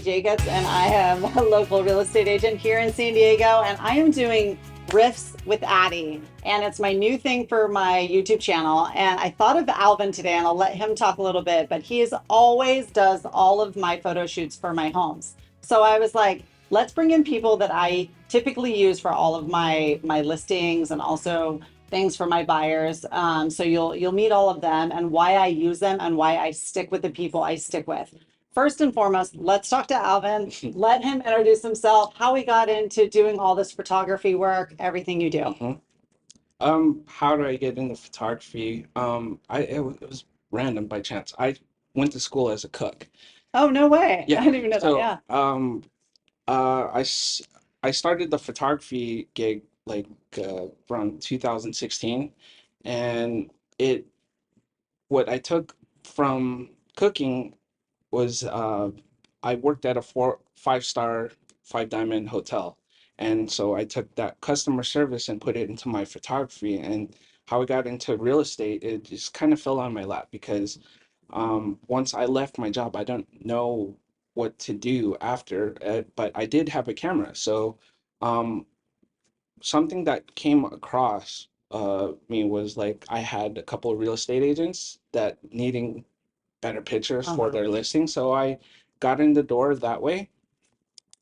Jacobs, and I am a local real estate agent here in San Diego, and I am doing Riffs with Addie, and it's my new thing for my YouTube channel. And I thought of Alvin today, and I'll let him talk a little bit, but he is always does all of my photo shoots for my homes. So I was like, let's bring in people that I typically use for all of my listings and also things for my buyers. So you'll meet all of them and why I use them and why I stick with the people I stick with. First and foremost, let's talk to Alvin. Let him introduce himself, how he got into doing all this photography work, everything you do. How do I get into photography? It was random by chance. I went to school as a cook. Oh, no way. I Yeah. didn't even know that. So, Yeah. uh, I s- I started the photography gig like around 2016, and it what I took from cooking was I worked at a 5-star 5 diamond hotel. And so I took that customer service and put it into my photography. And how I got into real estate, it just kind of fell on my lap because once I left my job, I don't know what to do after, but I did have a camera. So um, something that came across me was like I had a couple of real estate agents that needing better pictures for Uh-huh. their listing. So I got in the door that way.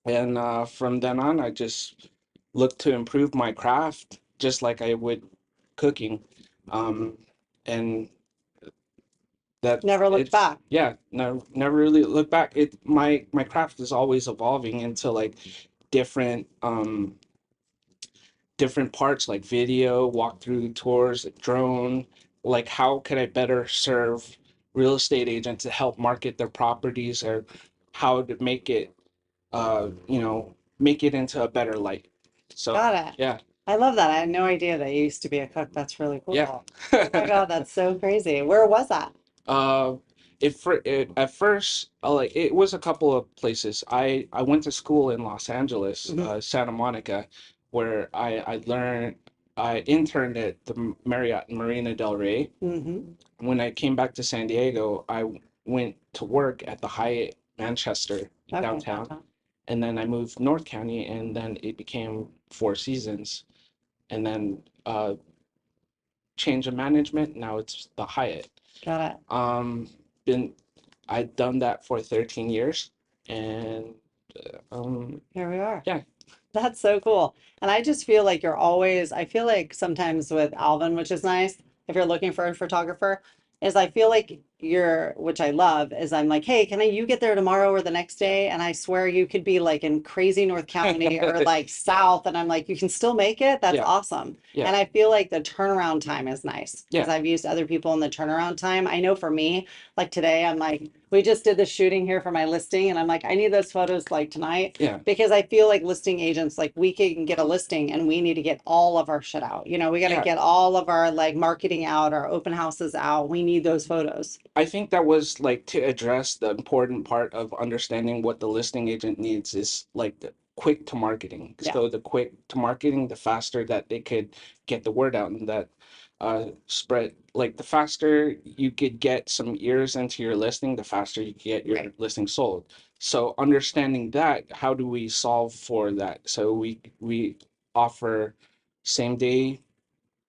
And from then on, I just looked to improve my craft just like I would cooking. Um, and that Never looked it's, back. yeah, no, never really look back. My craft is always evolving into like different, different parts like video, walkthrough tours, drone. Like, how could I better serve real estate agents to help market their properties or how to make it, make it into a better light. So, Got it. yeah, I love that. I had no idea that you used to be a cook. That's really yeah. cool. Oh my God, that's so crazy. Where was that? Uh, at first, like it was a couple of places. I went to school in Los Angeles, Hmm. Santa Monica, where I interned at the Marriott Marina Del Rey. Hmm. When I came back to San Diego, went to work at the Hyatt Manchester Okay, downtown, downtown. and then I moved North County, and then it became Four Seasons, and then change of management. Now it's the Hyatt. Got it. Um, been I've done that for 13 years, and Here we are. yeah, That's so cool. And I just feel like you're always, I feel like sometimes with Alvin, which is nice, if you're looking for a photographer, is I feel like you're, which I love, is I'm like, hey, you get there tomorrow or the next day? And I swear you could be like in crazy North County or like south. And I'm like, you can still make it. That's yeah, awesome. yeah, And I feel like the turnaround time is nice because yeah, I've used other people in the turnaround time. I know for me, like today, I'm like, we just did the shooting here for my listing, and I'm like, I need those photos like tonight yeah, because I feel like listing agents, like we can get a listing and we need to get all of our shit out. We got to yeah. get all of our like marketing out, our open houses out. We need those photos. I think that was like to address the important part of understanding what the listing agent needs is like the quick to marketing. Yeah. So the quick to marketing, the faster that they could get the word out and that spread, like the faster you could get some ears into your listing, the faster you could get your Right. listing sold. So understanding that, how do we solve for that? So we offer same day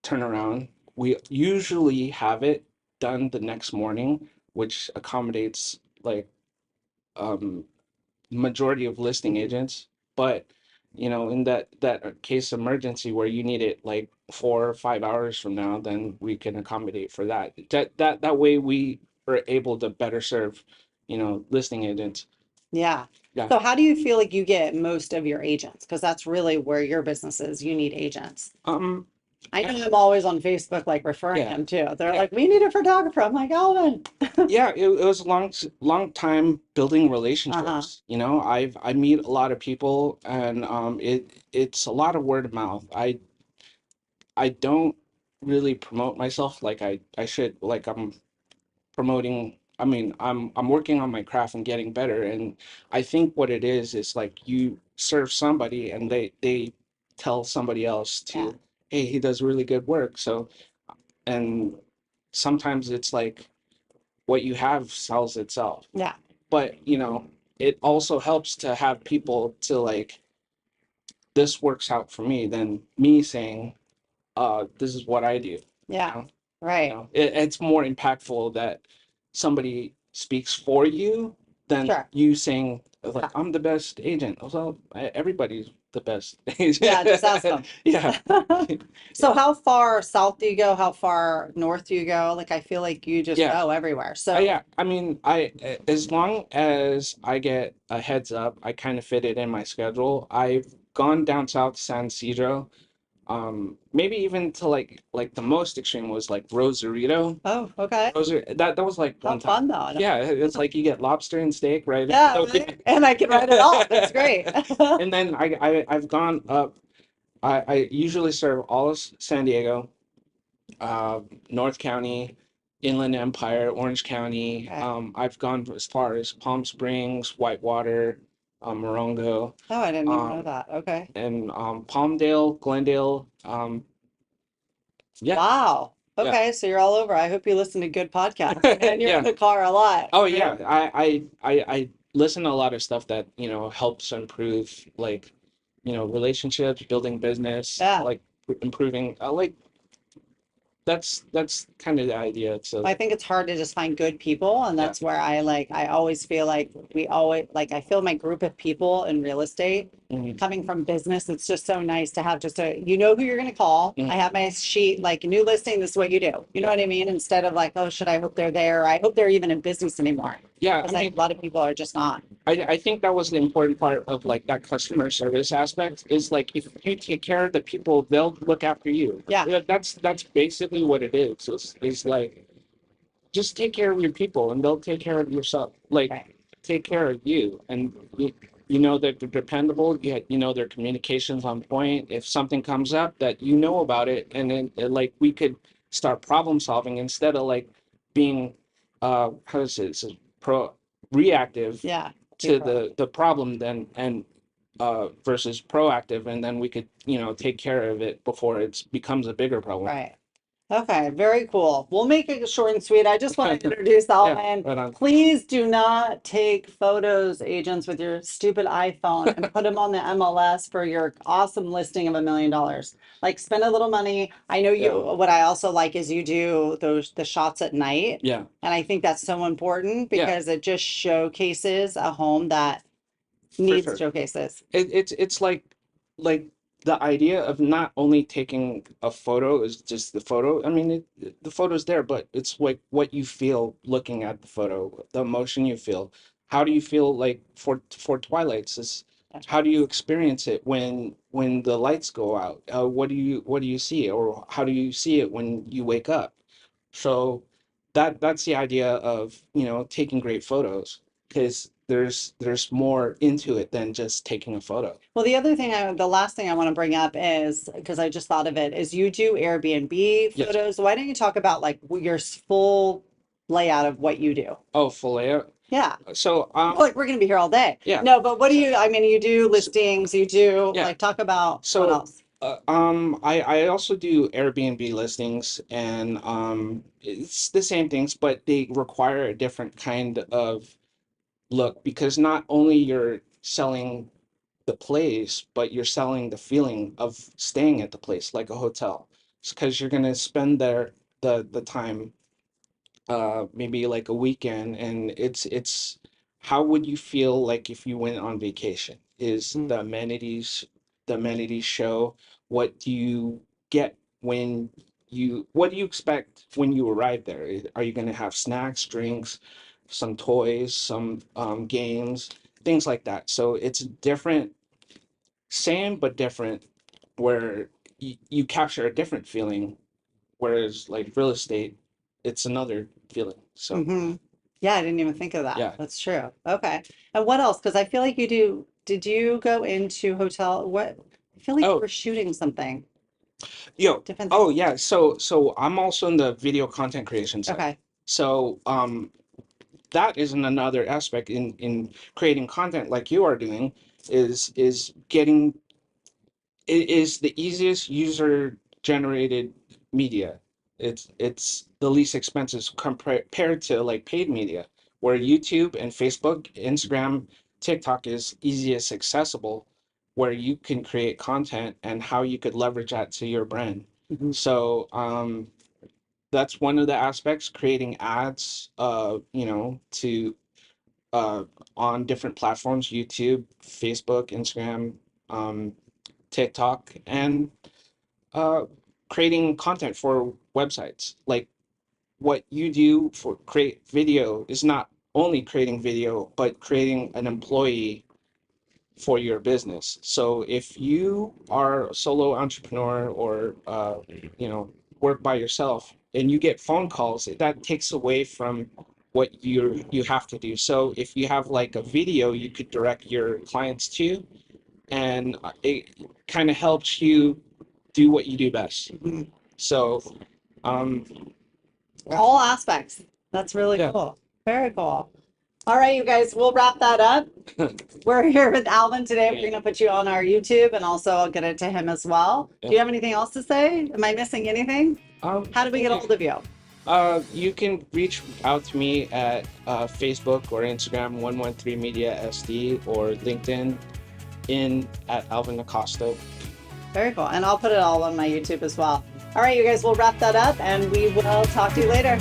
turnaround. We usually have it done the next morning, which accommodates like um majority of listing Mhm. agents. But in that case emergency where you need it like 4 or 5 hours from now, then we can accommodate for that. That way we are able to better serve, listing agents. Yeah. Yeah. So how do you feel like you get most of your agents? Because that's really where your business is. You need agents. Um, I yeah, know I'm always on Facebook, like referring yeah, them too. They're yeah. like, we need a photographer. I'm like, Alvin. Yeah, it was a long time building Uh-huh. relationships. I meet a lot of people, and it's a lot of word of mouth. I don't really promote myself like I should. Like I'm promoting. I mean, I'm working on my craft and getting better. And I think what it is like you serve somebody, and they tell somebody else Yeah. to, hey, he does really good work. So, and sometimes it's like what you have sells itself. Yeah. But, it also helps to have people to like, this works out for me than me saying, this is what I do. Yeah. know, Right. it's more impactful that somebody speaks for you than Sure. you saying like, Yeah. I'm the best agent. Well, everybody's the best agent. Yeah, just ask them. Yeah, So yeah, how far south do you go? How far north do you go? Like I feel like you just yeah. go everywhere. So Yeah, I mean, as long as I get a heads up, I kind of fit it in my schedule. I've gone down south to San Isidro, maybe even to like the most extreme was like Rosarito. oh, okay. That was like How one time. fun though. Yeah, it's like you get lobster and steak, right? Yeah, So right. And I can write it off. That's great. and then I've gone up. I usually serve all of San Diego, uh, North County, Inland Empire, Orange County. Okay. I've gone as far as Palm Springs, Whitewater, Morongo, Oh, I didn't even know um, that. Okay. and Palmdale, Glendale. Yeah, Wow. yeah, Okay, so you're all over. I hope you listen to good podcasts and you're in yeah. the car a lot, Oh right? yeah, I listen to a lot of stuff that, helps improve like, relationships, building business, Yeah. like improving, like that's kind of the idea. So I think it's hard to just find good people, and yeah. that's where I always feel like we always like I feel my group of people in real estate Mhm, coming from business, it's just so nice to have just a you know who you're gonna call. I mhm, have my sheet like new listing, this is what you do. You know yeah. what I mean? Instead of like, oh, should I hope they're there? I hope they're even in business anymore. Yeah, I Because a mean, lot of people are just not. I think that was the important part of like that customer service aspect is like if you take care of the people, they'll look after you. Yeah, Yeah, that's basically what it is. It's like just take care of your people and they'll take care of yourself. Like right. take care of you and you know that they're dependable. You know their communications on point. If something comes up that you know about it, and then like we could start problem solving instead of like being how is it, pro reactive Yeah. Be to pro. the problem then and versus proactive, and then we could take care of it before it becomes a bigger problem. Right. Okay, very cool. We'll make it short and sweet. I just want to introduce Yeah, Alvin. right on. Please do not take photos, agents, with your stupid iPhone and put them on the MLS for your awesome listing of $1 million. Like spend a little money. I know you, Yeah, what I also like is you do the shots at night. yeah, And I think that's so important yeah, because it just showcases a home that for needs sure. showcases. It's like the idea of not only taking a photo is just the photo. I mean, the photo's there, but it's like what you feel looking at the photo, the emotion you feel. How do you feel like for twilights? Is how do you experience it when the lights go out? What do you see, or how do you see it when you wake up? So that's the idea of taking great photos because there's more into it than just taking a photo. Well, the last thing I want to bring up is because I just thought of it is you do Airbnb Yes. photos. Why don't you talk about like your full layout of what you do? Oh, full layout. Yeah. So Well, like we're going to be here all day. yeah. No, but what do So, you, I mean, you do so listings, you do yeah. like talk about what So else? I also do Airbnb listings and it's the same things, but they require a different kind of look because not only you're selling the place, but you're selling the feeling of staying at the place like a hotel. Because you're gonna spend there the time, maybe like a weekend, and it's how would you feel like if you went on vacation? Is Mm. the amenities show what do you get when what do you expect when you arrive there? Are you going to have snacks, drinks, some toys, some games, things like that? So it's different, same but different, where you capture a different feeling, whereas like real estate, it's another feeling. So Hmm. Yeah, I didn't even think of that. yeah. That's true. Okay. And what else? Because I feel like you do, did you go into hotel? What? I feel like you Oh, were shooting something yo. different. Oh yeah. So I'm also in the video content creation side. Okay. So that is another aspect in creating content like you are doing is getting it is the easiest user generated media. It's the least expensive compared to like paid media, where YouTube and Facebook, Instagram, TikTok is easiest accessible, where you can create content and how you could leverage that to your brand. So that's one of the aspects, creating ads, to uh, on different platforms, YouTube, Facebook, Instagram, um, TikTok, and uh, creating content for websites. Like what you do for create video is not only creating video, but creating an employee for your business. So if you are a solo entrepreneur or work by yourself and you get phone calls, that takes away from what you have to do. So if you have like a video you could direct your clients to, and it kind of helps you do what you do best. So um All aspects. That's really yeah. cool. Very cool. All right, you guys, we'll wrap that up. We're here with Alvin today. We're going to put you on our YouTube, and also I'll get it to him as well. Do you have anything else to say? Am I missing anything? How do we get a hold of you? You can reach out to me at Facebook or Instagram, 113 Media SD, or LinkedIn at Alvin Acosta. Very cool. And I'll put it all on my YouTube as well. All right, you guys, we'll wrap that up and we will talk to you later.